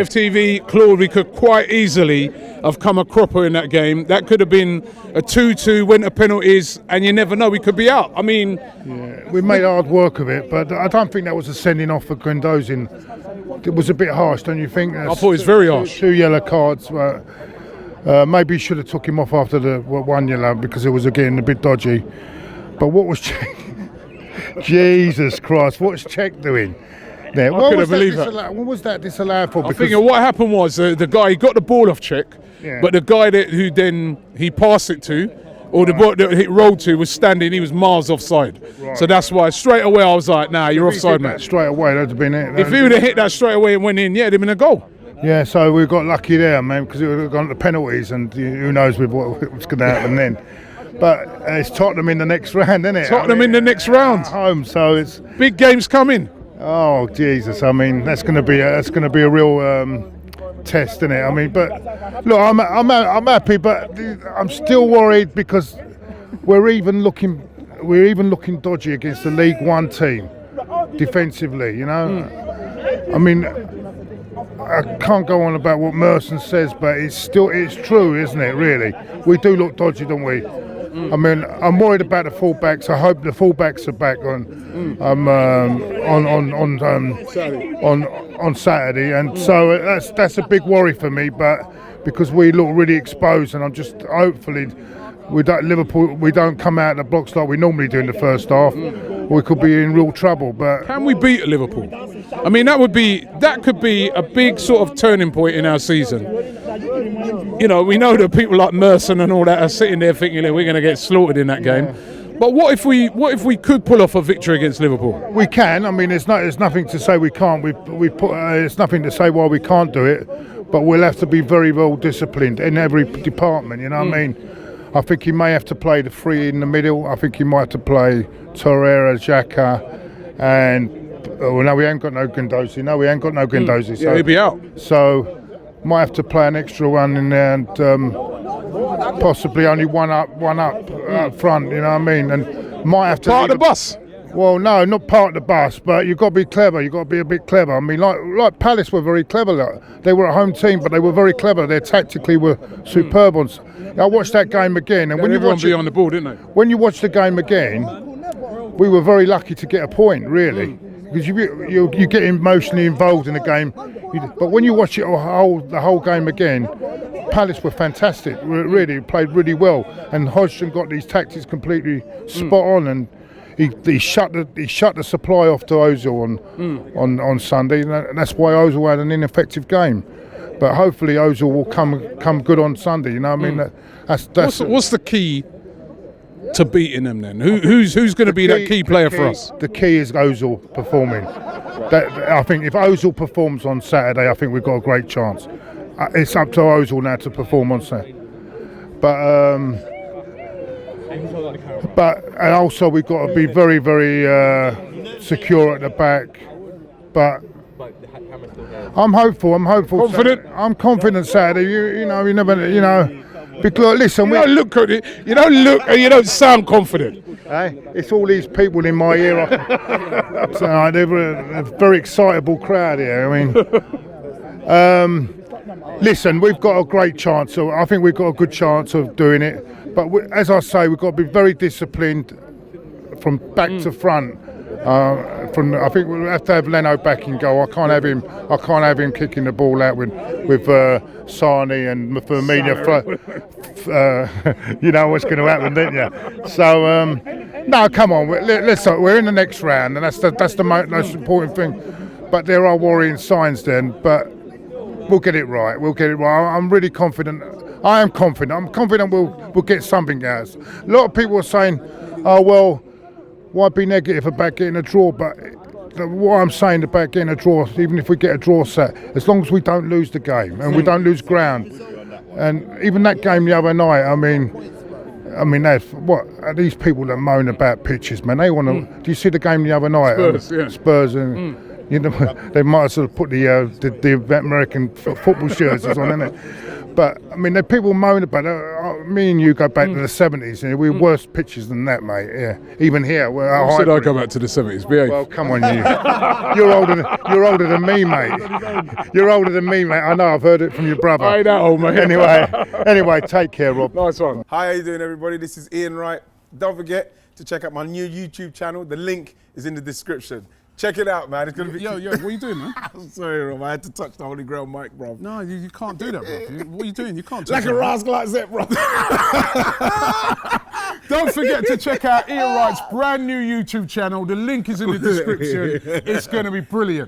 AFTV, Claude, we could quite easily have come a cropper in that game. That could have been a 2-2, went to penalties, and you never know, we could be out. I mean... Yeah, we made hard work of it, but I don't think that was a sending off for Guendouzi. It was a bit harsh, don't you think? I thought it was very harsh. Two yellow cards. Maybe he should have took him off after the one yellow because it was getting a bit dodgy. But what was Czech? Jesus Christ, what's Czech doing? There. I couldn't believe that. What was that disallowed for? I think what happened was the guy, he got the ball off Czech, but the guy who then he passed it to, or the ball that he rolled to, was standing, he was miles offside. Right. So that's why straight away I was like, nah, you're offside, mate. Straight away, that'd have been it. If he would have hit that straight away and went in, it'd have been a goal. Yeah, so we got lucky there, man, because it would have gone to penalties, and who knows what's going to happen then. But it's Tottenham in the next round, isn't it? Tottenham in the next round. At home, so it's big games coming. Oh Jesus! I mean, that's going to be a real test, isn't it? I mean, but look, I'm happy, but I'm still worried because we're even looking dodgy against the League One team defensively. You know, I mean, I can't go on about what Merson says, but it's true, isn't it? Really, we do look dodgy, don't we? I mean, I'm worried about the fullbacks. I hope the fullbacks are back on Saturday, and so that's a big worry for me. But because we look really exposed, and I'm just hopefully we don't come out of the blocks like we normally do in the first half. We could be in real trouble. But can we beat Liverpool? I mean, that could be a big sort of turning point in our season. You know, we know that people like Merson and all that are sitting there thinking that we're going to get slaughtered in that game. But what if we could pull off a victory against Liverpool? We can. I mean, there's nothing to say we can't. It's nothing to say why we can't do it. But we'll have to be very well disciplined in every department. You know what I mean? I think he may have to play the three in the middle. I think he might have to play Torreira, Xhaka, and no, we ain't got no Guendouzi. No, we ain't got no Guendouzi. So he'll be out. So might have to play an extra one in there, and possibly only one up front. You know what I mean? And might have to part of the bus. Well, no, not part of the bus, but you've got to be clever. You've got to be a bit clever. I mean, like Palace were very clever. They were a home team, but they were very clever. They tactically were superb. I watched that game again, and when you watch it on the ball, didn't they? When you watch the game again, we were very lucky to get a point, really, because you get emotionally involved in the game. But when you watch it the whole game again, Palace were fantastic. Really played really well, and Hodgson got these tactics completely spot on, and he shut the supply off to Ozil on Sunday, and that's why Ozil had an ineffective game. But hopefully Ozil will come good on Sunday. You know what I mean? That's what's the key to beating them then? Who's going to be that key player for us? The key is Ozil performing. I think if Ozil performs on Saturday, I think we've got a great chance. It's up to Ozil now to perform on Saturday. But and also we've got to be very, very secure at the back. But I'm hopeful. Confident? I'm confident Saturday. You never. Because listen, you don't look good. You don't look, and you don't sound confident. It's all these people in my ear. They're a very excitable crowd here. I mean, listen, we've got a great chance. So I think we've got a good chance of doing it. But as I say, we've got to be very disciplined from back to front. I think we'll have to have Leno back in goal. I can't have him kicking the ball out with Sarni and Firmino. You know what's going to happen, don't you? So no, come on. We're in the next round, and that's the most important thing. But there are worrying signs then. But we'll get it right. I'm really confident. I am confident. I'm confident we'll get something out. A lot of people are saying, "Oh well, why be negative about getting a draw?" But what I'm saying about getting a draw, even if we get a draw set, as long as we don't lose the game and we don't lose ground, and even that game the other night, I mean, these people that moan about pitches, man, they want to. Do you see the game the other night? Spurs and. You know, they might as well put the American football jerseys on, innit? But I mean, the people moan about me and you go back to the 70s, and we're worse pitches than that, mate. Yeah, even here. Who said I go back to the 70s? Behave. Well, come on, you. You're older than me, mate. You're older than me, mate. I know. I've heard it from your brother. I ain't that old, mate. Anyway, take care, Rob. Nice one. Hi, how you doing, everybody? This is Ian Wright. Don't forget to check out my new YouTube channel. The link is in the description. Check it out, man. It's gonna be. Yo, what are you doing, man? I'm sorry, Rob. I had to touch the Holy Grail mic, bro. No, you can't do that, bro. What are you doing? You can't. Like a rascal like that, bro. Don't forget to check out Ian Wright's brand new YouTube channel. The link is in the description. It's going to be brilliant.